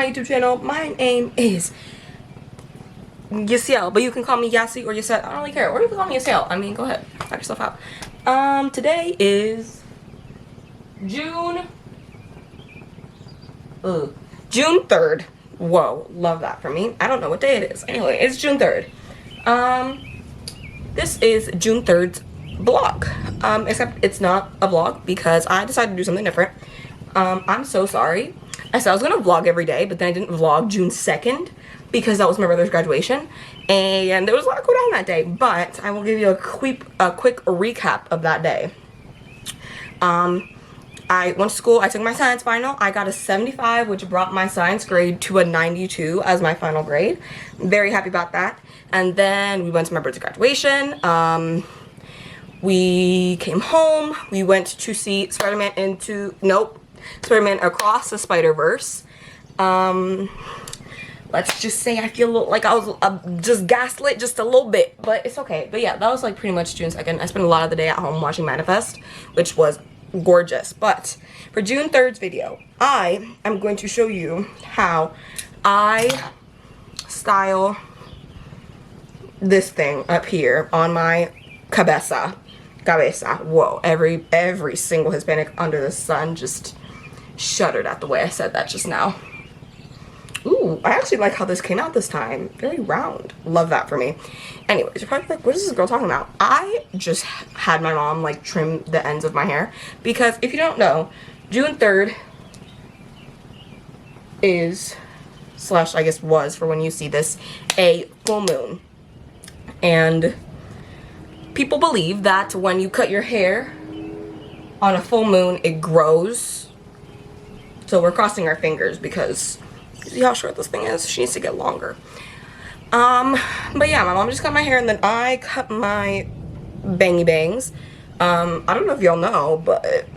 my YouTube channel. My name is Yasiel, but you can call me Yasi or Yasette. I don't really care. Or you can call me Yasiel. I mean, go ahead. Knock yourself out. Today is June 3rd. Whoa, love that for me. I don't know what day it is. Anyway, it's June 3rd. This is June 3rd's vlog. Except it's not a vlog because I decided to do something different. I'm so sorry. I said I was gonna vlog every day, but then I didn't vlog June 2nd because that was my brother's graduation, and there was a lot going on that day. But I will give you a quick recap of that day. I went to school, I took my science final, I got a 75, which brought my science grade to a 92 as my final grade. Very happy about that. And then we went to my brother's graduation. We came home, we went to see Spider-Man Across the Spider-Verse. Let's just say I feel like I was just gaslit just a little bit, but it's okay. But yeah, that was like pretty much June 2nd. I spent a lot of the day at home watching Manifest, which was gorgeous. But for June 3rd's video, I am going to show you how I style this thing up here on my cabeza. Whoa, every single Hispanic under the sun just shuddered at the way I said that just now. Ooh, I actually like how this came out this time. Very round. Love that for me. Anyways, you're probably like, what is this girl talking about? I just had my mom like trim the ends of my hair because if you don't know, June 3rd is, slash I guess was for when you see this, a full moon. And people believe that when you cut your hair on a full moon, it grows. So we're crossing our fingers because see how short this thing is? She needs to get longer. But yeah, my mom just cut my hair and then I cut my bangy bangs. I don't know if y'all know, but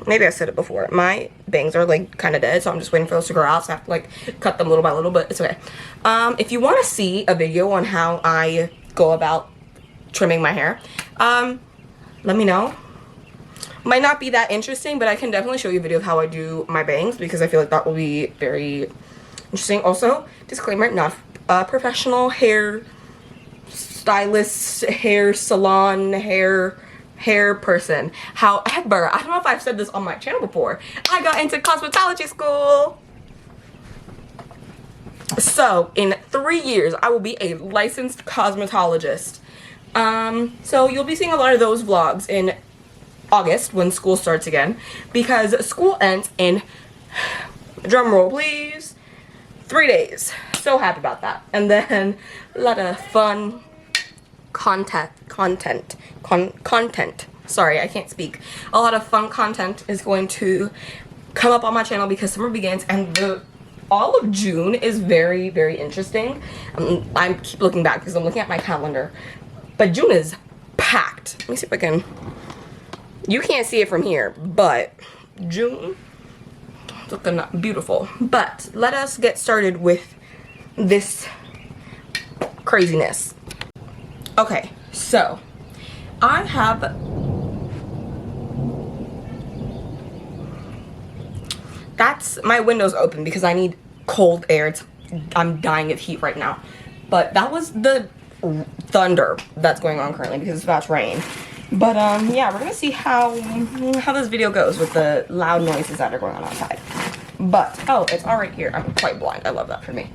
maybe I said it before. My bangs are like kind of dead, so I'm just waiting for those to grow out, so I have to like cut them little by little, but it's okay. If you want to see a video on how I go about trimming my hair, let me know. Might not be that interesting, but I can definitely show you a video of how I do my bangs because I feel like that will be very interesting. Also, disclaimer, not a professional hair stylist, hair salon, hair person. However, I don't know if I've said this on my channel before, I got into cosmetology school. So in 3 years, I will be a licensed cosmetologist. So you'll be seeing a lot of those vlogs in August when school starts again because school ends in, drum roll please, 3 days. So happy about that. And then a lot of fun content. Sorry, I can't speak. A lot of fun content is going to come up on my channel because summer begins and all of June is very, very interesting. I keep looking back because I'm looking at my calendar, but June is packed. Let me see if I can. You can't see it from here, but June looking beautiful. But let us get started with this craziness. Okay, so I have my window's open because I need cold air. I'm dying of heat right now. But that was the thunder that's going on currently because it's about to rain. But yeah, we're gonna see how this video goes with the loud noises that are going on outside. But oh, it's all right here. I'm quite blind. I love that for me.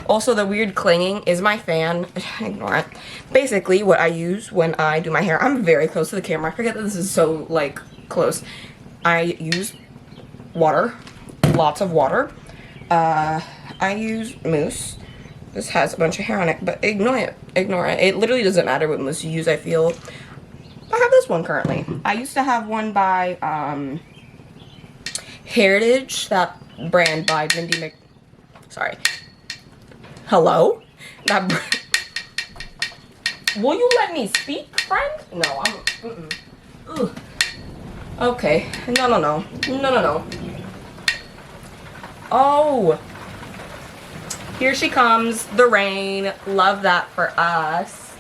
Also, the weird clanging is my fan. Ignore it. Basically, what I use when I do my hair, I'm very close to the camera. I forget that this is so like close. I use water, lots of water. I use mousse. This has a bunch of hair on it, but ignore it. Ignore it. It literally doesn't matter what mousse you use, I feel. I have this one currently. I used to have one by Heritage, that brand by Mindy sorry. Hello? That will you let me speak, friend? No, Ugh. Okay. No. Oh. Here she comes, the rain. Love that for us.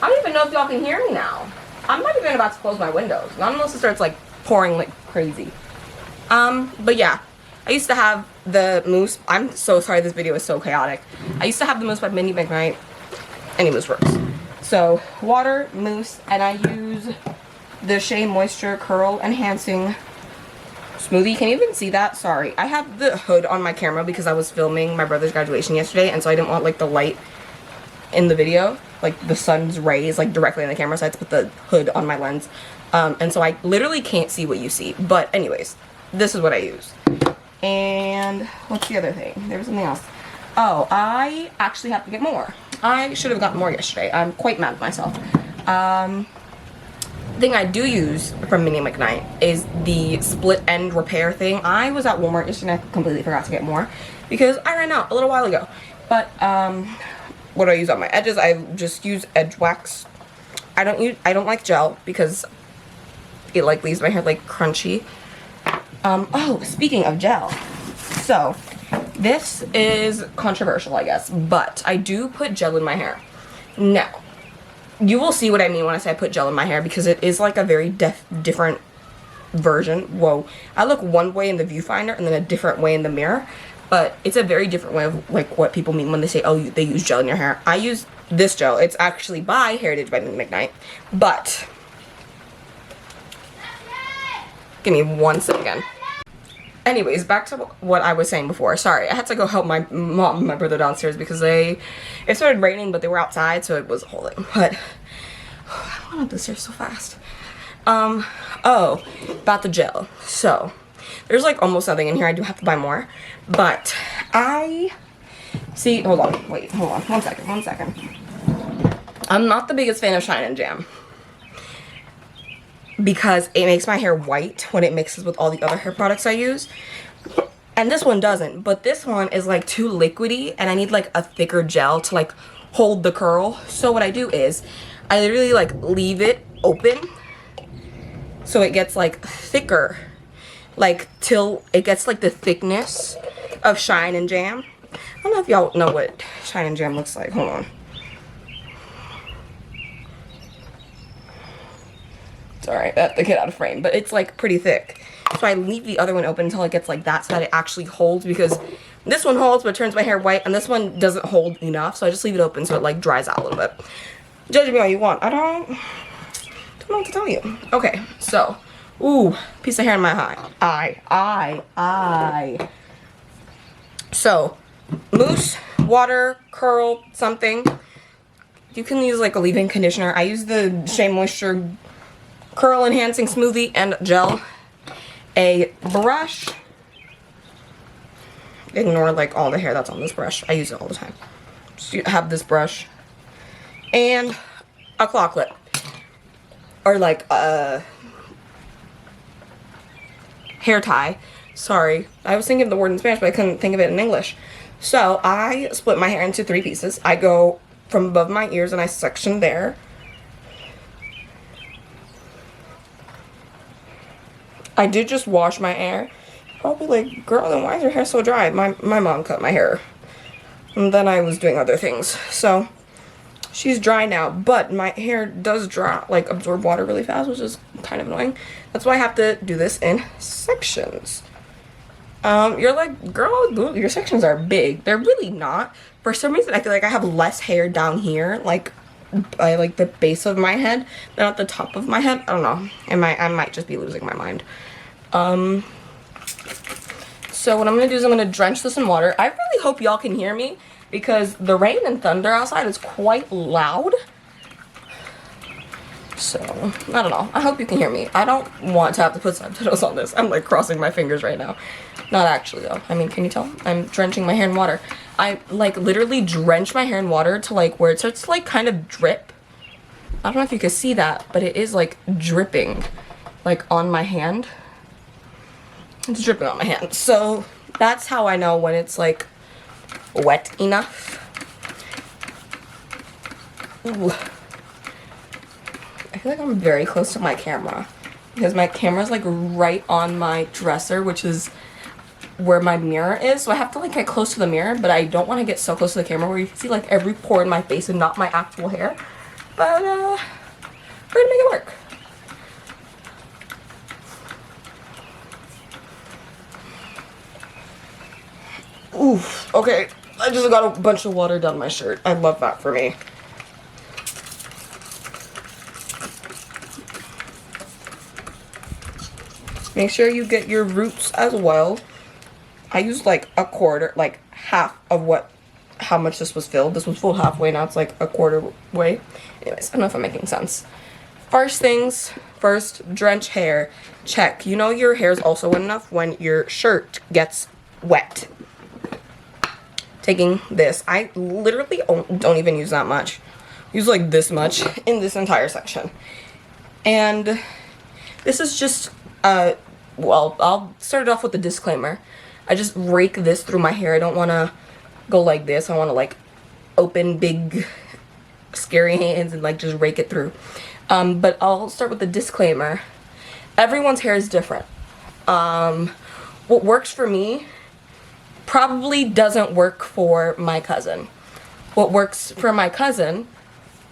I don't even know if y'all can hear me now. I'm not even about to close my windows, not unless it starts like pouring like crazy. But yeah, I used to have the mousse. I'm so sorry this video is so chaotic. I used to have the mousse by Mini McKnight. Any mousse works. So, water, mousse, and I use the Shea Moisture Curl Enhancing Smoothie. Can you even see that? Sorry. I have the hood on my camera because I was filming my brother's graduation yesterday, and so I didn't want, like, the light in the video, like, the sun's rays, like, directly on the camera, so I had to put the hood on my lens. And so I literally can't see what you see. But anyways, this is what I use. And what's the other thing? There was something else. Oh, I actually have to get more. I should have gotten more yesterday. I'm quite mad at myself. Thing I do use from Mini McKnight is the split end repair thing. I was at Walmart yesterday and I completely forgot to get more because I ran out a little while ago. But what do I use on my edges? I just use edge wax. I don't like gel because it like leaves my hair like crunchy. Oh, speaking of gel, so this is controversial, I guess, but I do put gel in my hair. Now, you will see what I mean when I say I put gel in my hair because it is like a very different version. Whoa, I look one way in the viewfinder and then a different way in the mirror, but it's a very different way of like what people mean when they say, oh, they use gel in your hair. I use this gel. It's actually by Heritage by Mini McKnight, but give me 1 second. Anyways, back to what I was saying before. Sorry, I had to go help my mom and my brother downstairs because it started raining, but they were outside, so it was a whole thing. But I don't want up the stairs so fast. Oh, about the gel. So there's like almost nothing in here. I do have to buy more, but hold on, 1 second. I'm not the biggest fan of Shine and Jam because it makes my hair white when it mixes with all the other hair products I use. And this one doesn't, but this one is like too liquidy and I need like a thicker gel to like hold the curl. So what I do is I literally like leave it open so it gets like thicker, like till it gets like the thickness of Shine and Jam. I don't know if y'all know what Shine and Jam looks like. Hold on. Alright, I have to get out of frame, but it's like pretty thick. So I leave the other one open until it gets like that so that it actually holds, because this one holds but turns my hair white and this one doesn't hold enough, so I just leave it open so it like dries out a little bit. Judge me all you want. I don't know what to tell you. Okay, so, ooh, piece of hair in my eye. So, mousse, water, curl, something. You can use like a leave-in conditioner. I use the Shea Moisture Curl Enhancing Smoothie and gel. A brush. Ignore like all the hair that's on this brush. I use it all the time. Just have this brush. And a claw clip. Or like a hair tie. Sorry. I was thinking of the word in Spanish, but I couldn't think of it in English. So I split my hair into 3 pieces. I go from above my ears and I section there. I did just wash my hair. Probably like, girl, then why is your hair so dry? My mom cut my hair. And then I was doing other things. So, she's dry now. But my hair does dry, like absorb water really fast, which is kind of annoying. That's why I have to do this in sections. You're like, girl, your sections are big. They're really not. For some reason, I feel like I have less hair down here, like by like the base of my head than at the top of my head. I don't know. I might just be losing my mind. So what I'm gonna do is I'm gonna drench this in water. I really hope y'all can hear me because the rain and thunder outside is quite loud. So, I don't know. I hope you can hear me. I don't want to have to put subtitles on this. I'm like crossing my fingers right now. Not actually though. I mean, can you tell? I'm drenching my hair in water. I like literally drench my hair in water to like where it starts to like kind of drip. I don't know if you can see that, but it is like dripping like on my hand. It's dripping on my hand. So that's how I know when it's like wet enough. Ooh. I feel like I'm very close to my camera because my camera's like right on my dresser, which is where my mirror is. So I have to like get close to the mirror, but I don't want to get so close to the camera where you can see like every pore in my face and not my actual hair. But we're gonna make it work. Oof, okay. I just got a bunch of water down my shirt. I love that for me. Make sure you get your roots as well. I used like a quarter, like half of how much this was filled. This was full halfway, now it's like a quarter way. Anyways, I don't know if I'm making sense. First things first, drench hair. Check. You know your hair is also wet enough when your shirt gets wet. Taking this, I literally don't even use that much. Use like this much in this entire section. And this is just, well, I'll start it off with a disclaimer. I just rake this through my hair. I don't want to go like this. I want to like open big scary hands and like just rake it through. But I'll start with the disclaimer. Everyone's hair is different. What works for me probably doesn't work for my cousin. What works for my cousin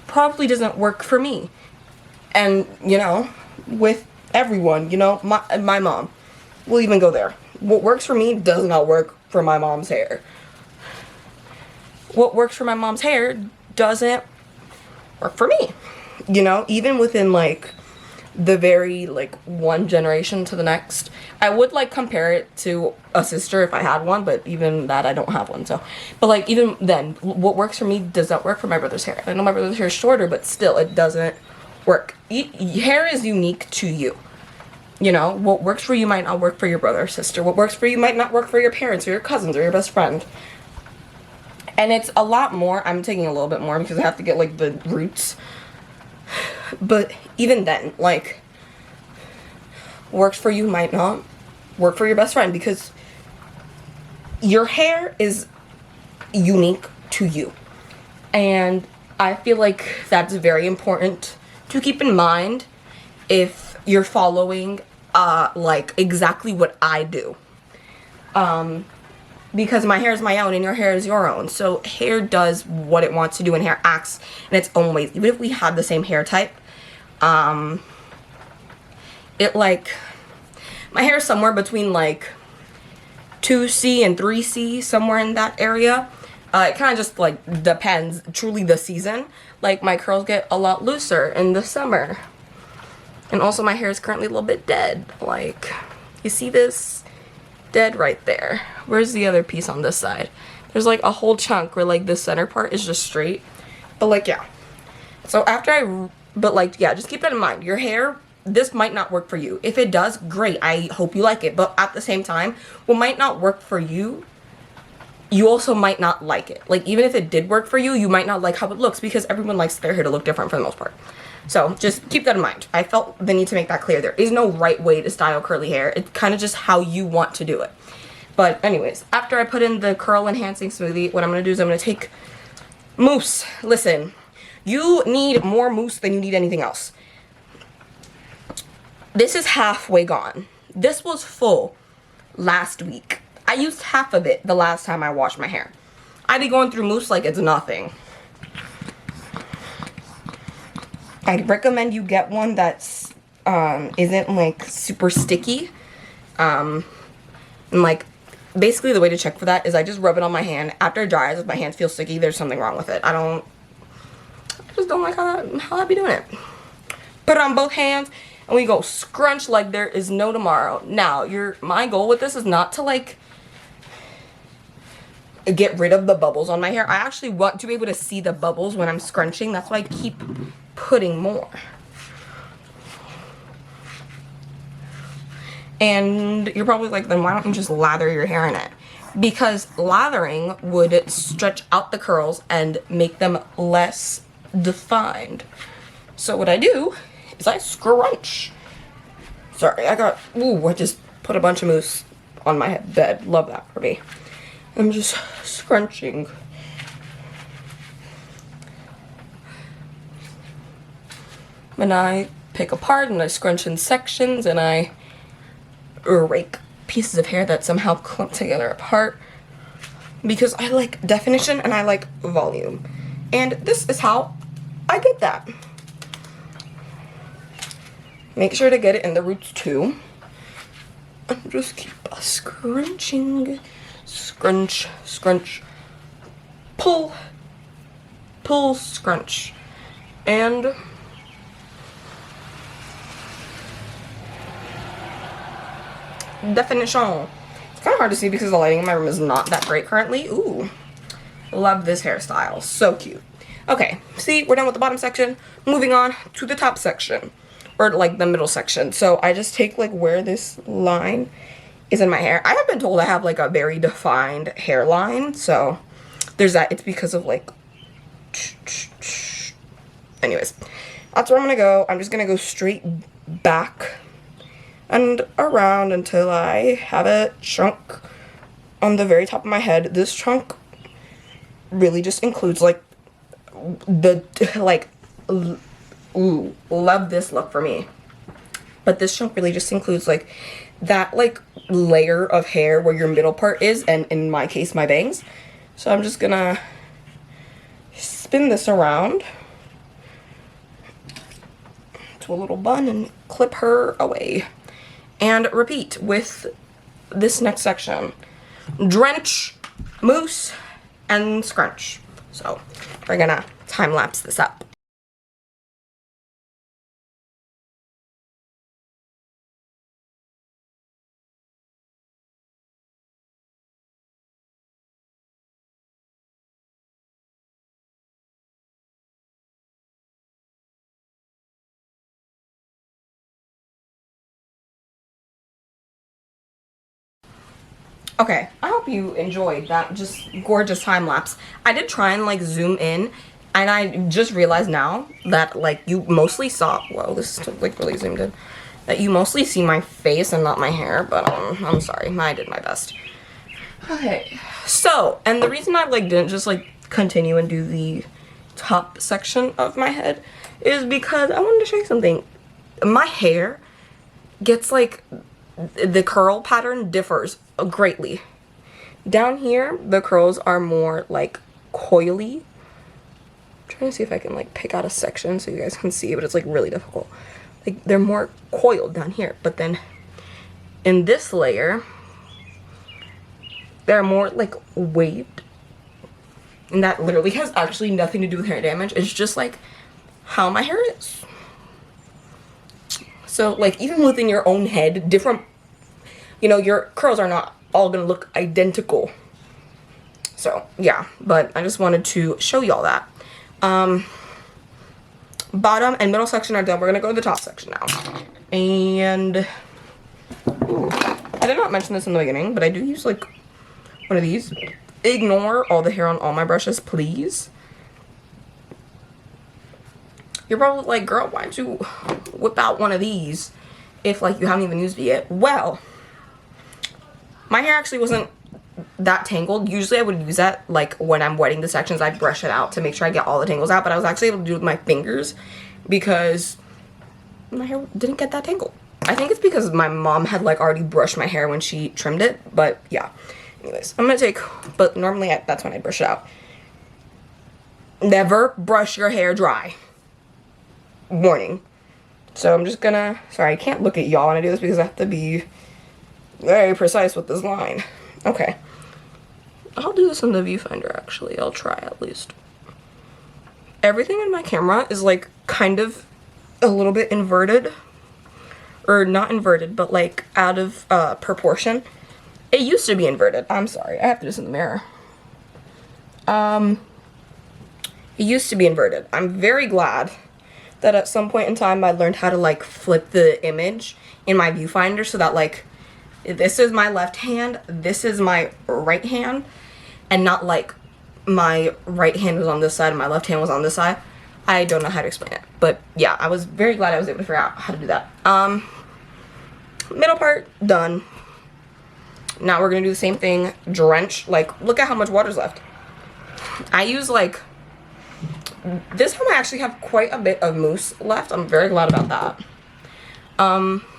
probably doesn't work for me. And, you know, with everyone, you know, my mom, we'll even go there. What works for me does not work for my mom's hair. What works for my mom's hair doesn't work for me. You know, even within like the very like one generation to the next. I would like compare it to a sister if I had one, but even that I don't have one. So, but like even then, what works for me does not work for my brother's hair. I know my brother's hair is shorter, but still it doesn't work. Hair is unique to you. You know, what works for you might not work for your brother or sister. What works for you might not work for your parents or your cousins or your best friend. And it's a lot more. I'm taking a little bit more because I have to get like the roots. But even then, like, works for you might not work for your best friend because your hair is unique to you. And I feel like that's very important to keep in mind if you're following, like, exactly what I do. Because my hair is my own and your hair is your own. So hair does what it wants to do and hair acts in its own ways. Even if we had the same hair type, it like, my hair is somewhere between like 2C and 3C, somewhere in that area. It kind of just like depends, truly the season. Like my curls get a lot looser in the summer. And also my hair is currently a little bit dead. Like, you see this? Dead right there. Where's the other piece on this side? There's like a whole chunk where like the center part is just straight. But like, yeah. So but like, yeah, just keep that in mind. Your hair, this might not work for you. If it does, great. I hope you like it. But at the same time, what might not work for you, you also might not like it. Like, even if it did work for you, you might not like how it looks because everyone likes their hair to look different for the most part. So just keep that in mind. I felt the need to make that clear. There is no right way to style curly hair. It's kind of just how you want to do it. But anyways, after I put in the curl enhancing smoothie, what I'm going to do is I'm going to take mousse. Listen, you need more mousse than you need anything else. This is halfway gone. This was full last week. I used half of it the last time I washed my hair. I be going through mousse like it's nothing. I'd recommend you get one that's isn't like super sticky. And like basically the way to check for that is I just rub it on my hand. After it dries, if my hands feel sticky, there's something wrong with it. I just don't like how I be doing it. Put it on both hands and we go scrunch like there is no tomorrow. Now, my goal with this is not to like get rid of the bubbles on my hair. I actually want to be able to see the bubbles when I'm scrunching. That's why I keep putting more. And you're probably like, then why don't you just lather your hair in it? Because lathering would stretch out the curls and make them less defined. So what I do is I scrunch. Sorry, I just put a bunch of mousse on my bed. Love that for me. I'm just scrunching. And I pick apart and I scrunch in sections and I rake pieces of hair that somehow clump together apart because I like definition and I like volume. And this is how I get that. Make sure to get it in the roots too. And just keep scrunching, Scrunch, scrunch, pull, pull, scrunch. And definition. It's kind of hard to see because the lighting in my room is not that great currently. Ooh, love this hairstyle. So cute. Okay, see, we're done with the bottom section. Moving on to the top section, or like the middle section. So I just take like where this line is in my hair. I have been told I have like a very defined hairline, so there's that. It's because of like, anyways, that's where I'm gonna go. I'm just gonna go straight back and around until I have a chunk on the very top of my head. This chunk really just includes like the, like, ooh, love this look for me. But this chunk really just includes like that like layer of hair where your middle part is, and in my case, my bangs. So I'm just gonna spin this around to a little bun and clip her away. And repeat with this next section. Drench, mousse, and scrunch. So we're gonna time lapse this up. Okay, I hope you enjoyed that just gorgeous time lapse. I did try and like zoom in, and I just realized now that like you mostly saw, whoa, this is like really zoomed in, that you mostly see my face and not my hair, but I'm sorry, I did my best. Okay, so, and the reason I like didn't just like continue and do the top section of my head is because I wanted to show you something. My hair gets like, the curl pattern differs greatly. Down here, the curls are more like coily. I'm trying to see if I can like pick out a section so you guys can see, but it's like really difficult. Like they're more coiled down here, but then in this layer, they're more like waved. And that literally has actually nothing to do with hair damage. It's just like how my hair is. So like even within your own head, different, you know, your curls are not all gonna look identical. So yeah, but I just wanted to show y'all that. Bottom and middle section are done. We're gonna go to the top section now. And ooh, I did not mention this in the beginning, but I do use like one of these. Ignore all the hair on all my brushes, please. You're probably like, girl, why'd you whip out one of these if like you haven't even used it yet? Well, my hair actually wasn't that tangled. Usually I would use that like when I'm wetting the sections, I'd brush it out to make sure I get all the tangles out, but I was actually able to do it with my fingers because my hair didn't get that tangled. I think it's because my mom had like already brushed my hair when she trimmed it, but yeah. Anyways, I'm gonna take, but normally that's when I brush it out. Never brush your hair dry. Warning. So I'm just gonna, sorry, I can't look at y'all when I do this because I have to be very precise with this line. Okay. I'll do this in the viewfinder actually. I'll try at least. Everything in my camera is like kind of a little bit inverted. Or not inverted, but like out of proportion. It used to be inverted. I'm sorry. I have to do this in the mirror. It used to be inverted. I'm very glad that at some point in time I learned how to like flip the image in my viewfinder so that like this is my left hand, this is my right hand, and not like my right hand was on this side and my left hand was on this side. I don't know how to explain it, but yeah, I was very glad I was able to figure out how to do that. Middle part done. Now we're gonna do the same thing, drench. Like, look at how much water's left. I use like, this time I actually have quite a bit of mousse left. I'm very glad about that.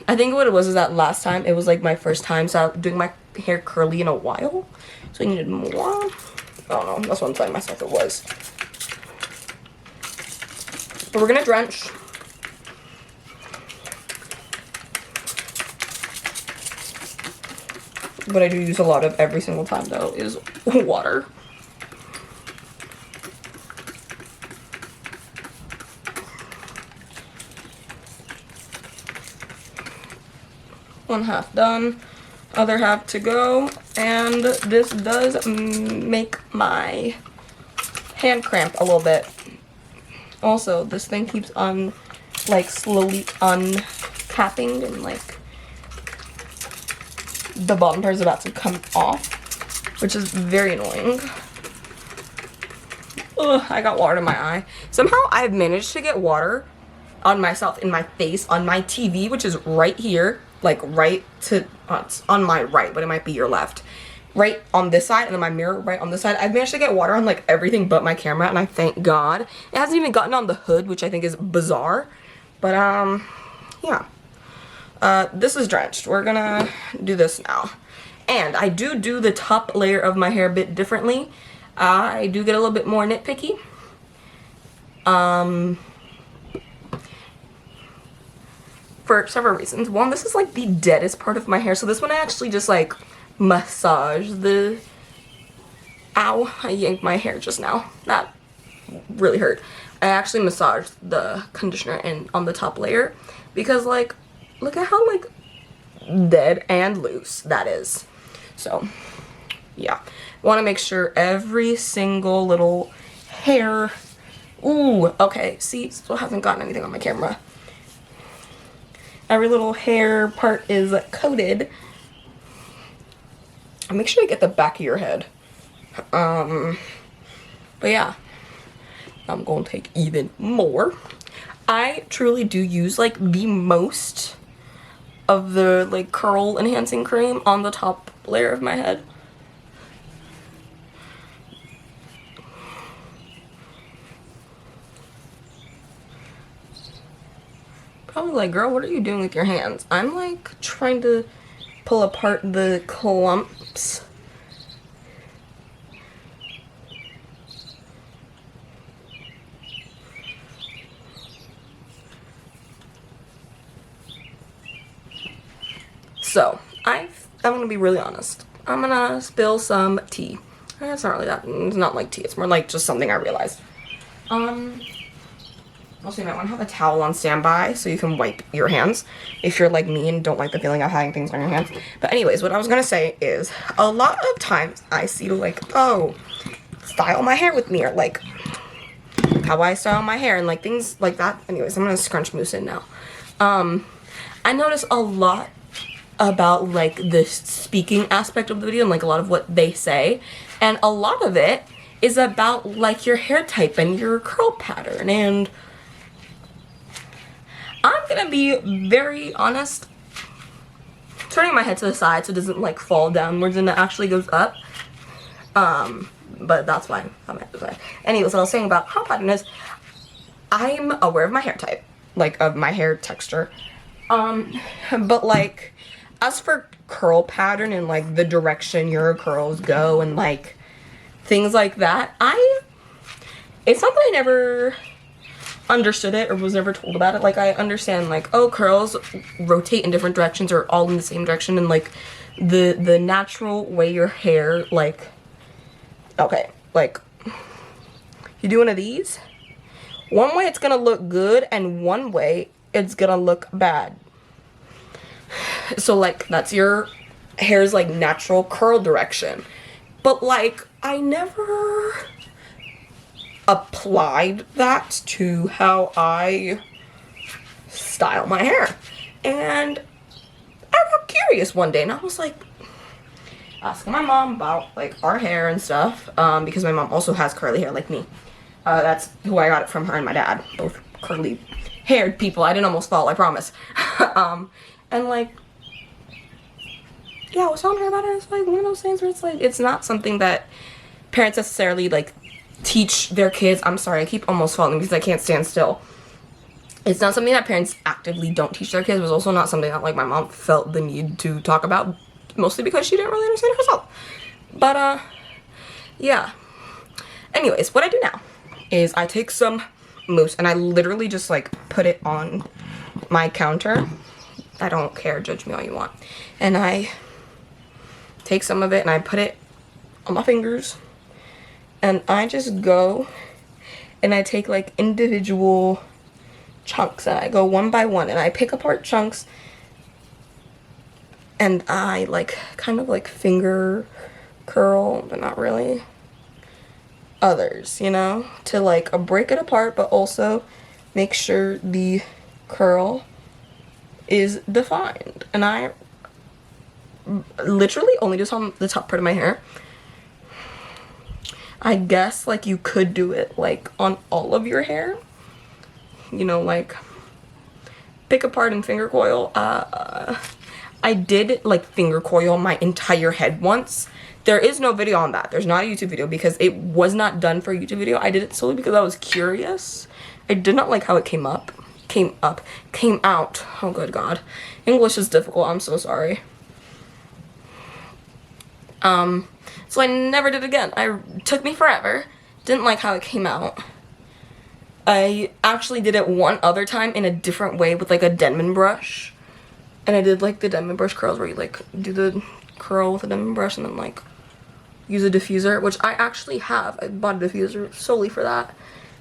I think what it was is that last time it was like my first time doing my hair curly in a while, so I needed more. I don't know, that's what I'm telling myself it was. But we're gonna drench. what I do use a lot of every single time though is water. One half done, other half to go, and this does make my hand cramp a little bit. Also, this thing keeps on like slowly uncapping, and like the bottom part is about to come off, which is very annoying. Ugh, I got water in my eye. Somehow I've managed to get water on myself, in my face, on my TV, which is right here, like right to, it's on my right, but it might be your left. Right on this side, and then my mirror right on this side. I've managed to get water on like everything but my camera, and I thank God. It hasn't even gotten on the hood, which I think is bizarre. But yeah. This is drenched. We're gonna do this now. And I do the top layer of my hair a bit differently. I do get a little bit more nitpicky. For several reasons. One, this is like the deadest part of my hair, so this one I actually just like massage the, ow, I yanked my hair just now, that really hurt. I actually massaged the conditioner in on the top layer because like, look at how like dead and loose that is. So yeah, I want to make sure every single little hair, ooh, okay, see, still haven't gotten anything on my camera. Every little hair part is coated. Make sure you get the back of your head. But yeah, I'm going to take even more. I truly do use like the most of the like curl enhancing cream on the top layer of my head. Probably like, girl, what are you doing with your hands? I'm like trying to pull apart the clumps. So, I'm gonna be really honest. I'm gonna spill some tea. It's not really that, it's not like tea, it's more like just something I realized. Also, you might want to have a towel on standby so you can wipe your hands if you're like me and don't like the feeling of having things on your hands. But anyways, what I was gonna say is a lot of times I see like, oh, style my hair with me, or like how I style my hair and like things like that. Anyways, I'm gonna scrunch mousse in now. I notice a lot about like the speaking aspect of the video and like a lot of what they say, and a lot of it is about like your hair type and your curl pattern. And I'm gonna be very honest, turning my head to the side so it doesn't like fall downwards and it actually goes up, but that's fine. I'm at the side. Anyways, what I was saying about curl pattern is I'm aware of my hair type, like of my hair texture, but like as for curl pattern and like the direction your curls go and like things like that, it's not that I never understood it or was never told about it. Like I understand like, oh, curls rotate in different directions or all in the same direction, and like the natural way your hair, like, okay, like you do one of these, one way it's gonna look good and one way it's gonna look bad. So like that's your hair's like natural curl direction. But like I never applied that to how I style my hair. And I got curious one day and I was like asking my mom about like our hair and stuff, because my mom also has curly hair like me. That's who I got it from, her and my dad, both curly haired people. I didn't almost fall, I promise. And like, yeah, I was telling her about it. It's like one of those things where it's like, it's not something that parents necessarily like teach their kids. I'm sorry, I keep almost falling because I can't stand still. It's not something that parents actively don't teach their kids. It was also not something that like my mom felt the need to talk about, mostly because she didn't really understand it herself. But yeah. Anyways, what I do now is I take some mousse and I literally just like put it on my counter. I don't care, judge me all you want. And I take some of it and I put it on my fingers, and I just go and I take like individual chunks and I go one by one and I pick apart chunks and I like kind of like finger curl, but not really, others, you know, to like break it apart but also make sure the curl is defined. And I literally only do this on the top part of my hair. I guess like you could do it like on all of your hair, you know, like pick apart and finger coil. I did like finger coil my entire head once. There is no video on that. There's not a YouTube video because it was not done for a YouTube video. I did it solely because I was curious. I did not like how it came out. Oh good God. English is difficult, I'm so sorry. So I never did it again. It took me forever. Didn't like how it came out. I actually did it one other time in a different way with like a Denman brush. And I did like the Denman brush curls where you like do the curl with a Denman brush and then like use a diffuser, which I actually have. I bought a diffuser solely for that.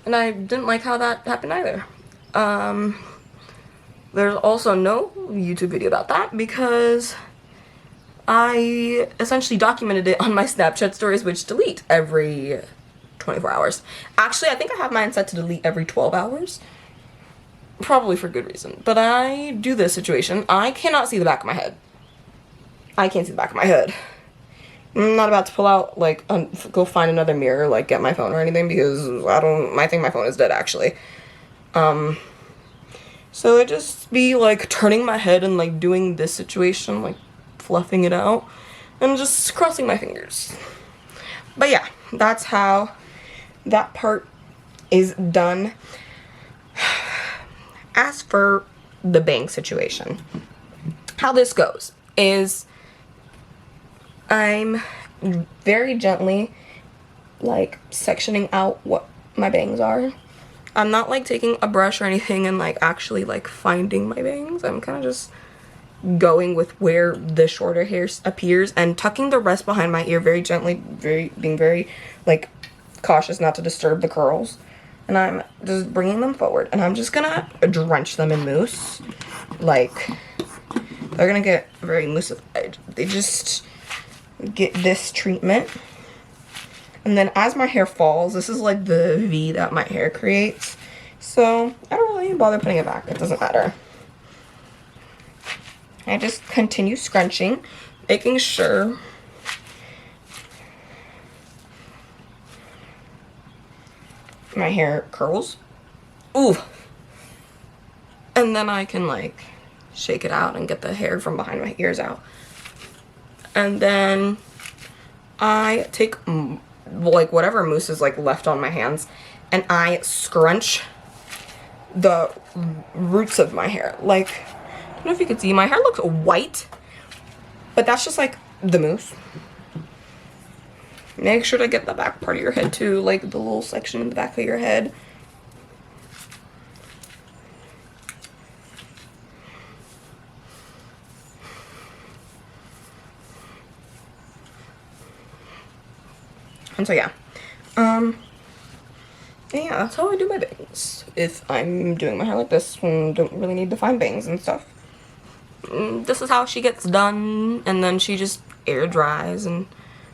And I didn't like how that happened either. There's also no YouTube video about that because I essentially documented it on my Snapchat stories, which delete every 24 hours. Actually, I think I have mine set to delete every 12 hours. Probably for good reason. But I do this situation. I cannot see the back of my head. I can't see the back of my head. I'm not about to pull out, like, go find another mirror, like, get my phone or anything, because I think my phone is dead, actually. So it just be, like, turning my head and, like, doing this situation, like, fluffing it out, and just crossing my fingers. But yeah, that's how that part is done. As for the bang situation, how this goes is I'm very gently like sectioning out what my bangs are. I'm not like taking a brush or anything and like actually like finding my bangs. I'm kind of just going with where the shorter hair appears and tucking the rest behind my ear very gently, being very like cautious not to disturb the curls. And I'm just bringing them forward and I'm just gonna drench them in mousse. Like, they're gonna get very mousseified. They just get this treatment. And then as my hair falls, this is like the V that my hair creates. So I don't really bother putting it back. It doesn't matter. I just continue scrunching, making sure my hair curls. Ooh. And then I can like shake it out and get the hair from behind my ears out. And then I take like whatever mousse is like left on my hands and I scrunch the roots of my hair. Like, I don't know if you can see, my hair looks white, but that's just like the mousse. Make sure to get the back part of your head too, like the little section in the back of your head. And so yeah. Yeah, that's how I do my bangs. If I'm doing my hair like this and don't really need to find bangs and stuff. This is how she gets done, and then she just air dries, and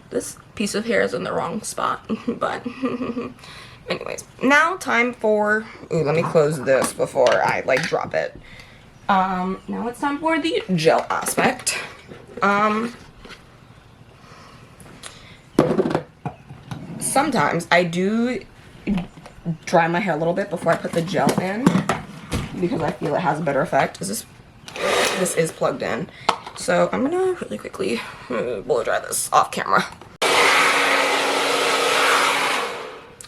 this piece of hair is in the wrong spot, but anyways, now time for, ooh, let me close this before I like drop it. Now it's time for the gel aspect. Sometimes I do dry my hair a little bit before I put the gel in because I feel it has a better effect. This is plugged in. So I'm gonna really quickly blow dry this off camera.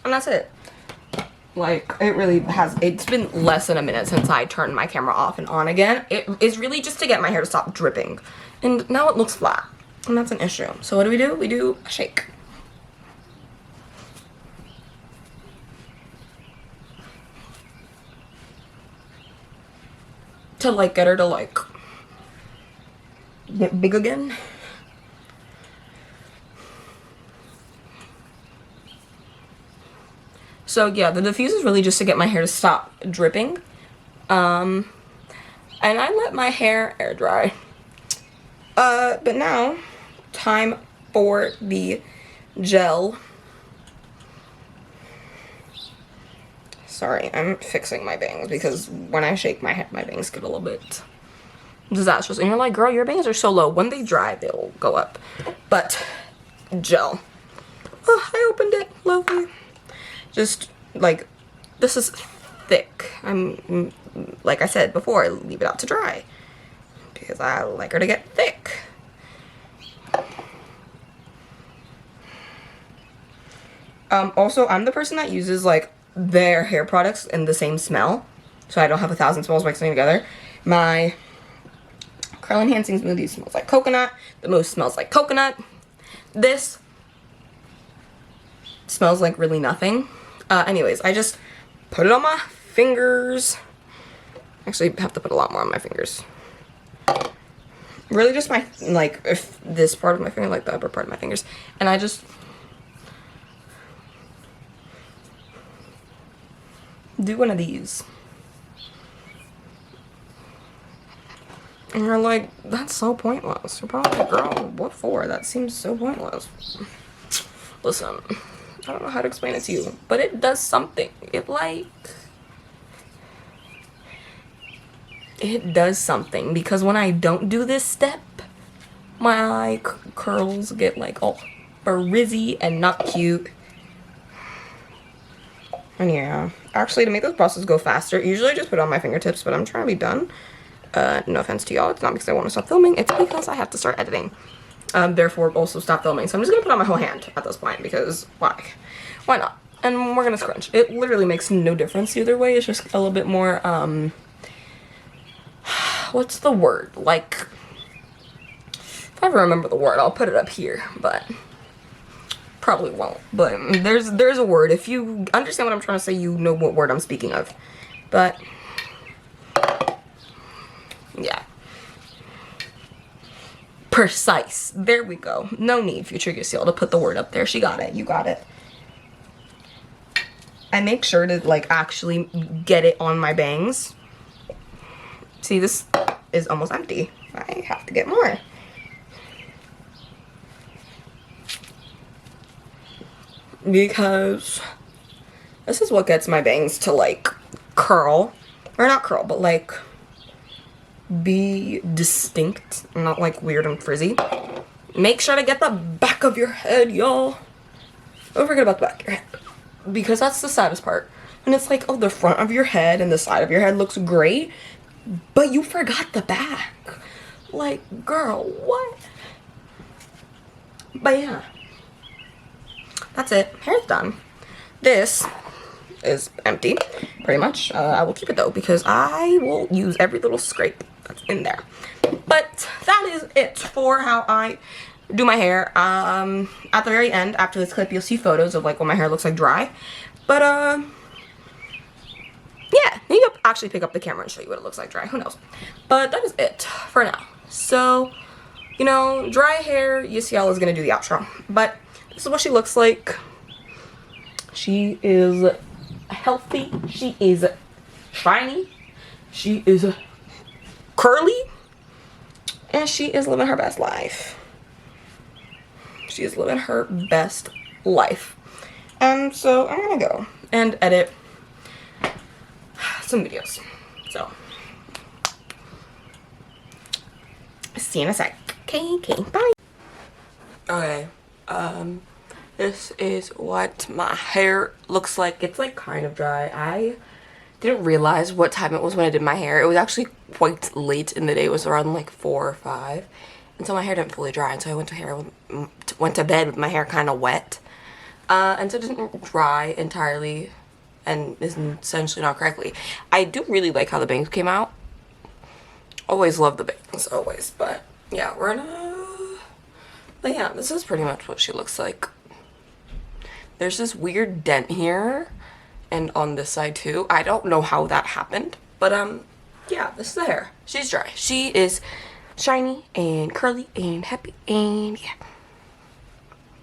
And that's it. Like, it really has, it's been less than a minute since I turned my camera off and on again. It is really just to get my hair to stop dripping. And now it looks flat. And that's an issue. So what do? We do a shake. To like get her to like get big again. So yeah, the diffuse is really just to get my hair to stop dripping. And I let my hair air dry. But now, time for the gel. Sorry, I'm fixing my bangs because when I shake my head, my bangs get a little bit disastrous. And you're like, girl, your bangs are so low. When they dry, they'll go up. But gel. Oh, I opened it. Lovely. Just like, this is thick. I'm, like I said before, I leave it out to dry because I like her to get thick. Also, I'm the person that uses like their hair products in the same smell, so I don't have 1,000 smells mixing together. My Curl Enhancing Smoothie smells like coconut. The Mousse smells like coconut. This smells like really nothing. Anyways, I just put it on my fingers. Actually, I have to put a lot more on my fingers. Really just my, like, if this part of my finger, like the upper part of my fingers. And I just do one of these. And you're like, that's so pointless. You're probably like, girl, what for? That seems so pointless. Listen, I don't know how to explain it to you, but it does something. It does something, because when I don't do this step, my curls get like all frizzy and not cute. And yeah, actually to make this process go faster, usually I just put it on my fingertips, but I'm trying to be done. No offense to y'all, it's not because I want to stop filming, it's because I have to start editing. Therefore also stop filming. So I'm just gonna put it on my whole hand at this point, because why? Why not? And we're gonna scrunch. It literally makes no difference either way. It's just a little bit more, what's the word? Like, if I ever remember the word, I'll put it up here, but probably won't. But there's a word. If you understand what I'm trying to say, you know what word I'm speaking of. But yeah. Precise. There we go. No need, future Yasiel, to put the word up there. She got it. You got it. I make sure to like actually get it on my bangs. See, this is almost empty. I have to get more. Because this is what gets my bangs to like curl. Or not curl, but like be distinct, not like weird and frizzy. Make sure to get the back of your head, y'all. Don't forget about the back of your head, because that's the saddest part. And it's like, oh, the front of your head and the side of your head looks great, but you forgot the back. Like, girl, what? But yeah, that's it. Hair's done. This is empty, pretty much. I will keep it though, because I will use every little scrape that's in there. But that is it for how I do my hair. At the very end, after this clip, you'll see photos of like what my hair looks like dry. But yeah, maybe I'll actually pick up the camera and show you what it looks like dry. Who knows? But that is it for now. So, you know, dry hair, Yasiel is gonna do the outro. But this is what she looks like. She is healthy. She is shiny. She is curly. And she is living her best life. She is living her best life. And so I'm gonna go and edit some videos. So, see you in a sec. Okay, bye. Okay, this is what my hair looks like. It's like kind of dry. I didn't realize what time it was when I did my hair. It was actually quite late in the day. It was around like 4 or 5. And so my hair didn't fully dry. And so I went to bed with my hair kind of wet. And so it didn't dry entirely and is essentially not correctly. I do really like how the bangs came out. Always love the bangs, always. But yeah, but yeah, this is pretty much what she looks like. There's this weird dent here and on this side too. I don't know how that happened, but yeah, this is the hair. She's dry. She is shiny and curly and happy, and yeah.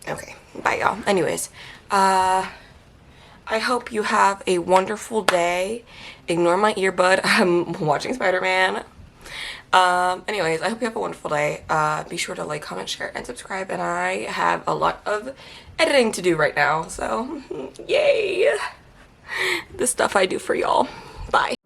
Okay, bye y'all. Anyways, I I hope you have a wonderful day. Ignore my earbud. I'm watching Spider-Man. Anyways, I hope you have a wonderful day. Be sure to like, comment, share, and subscribe. And I have a lot of editing to do right now. So, yay. The stuff I do for y'all. Bye.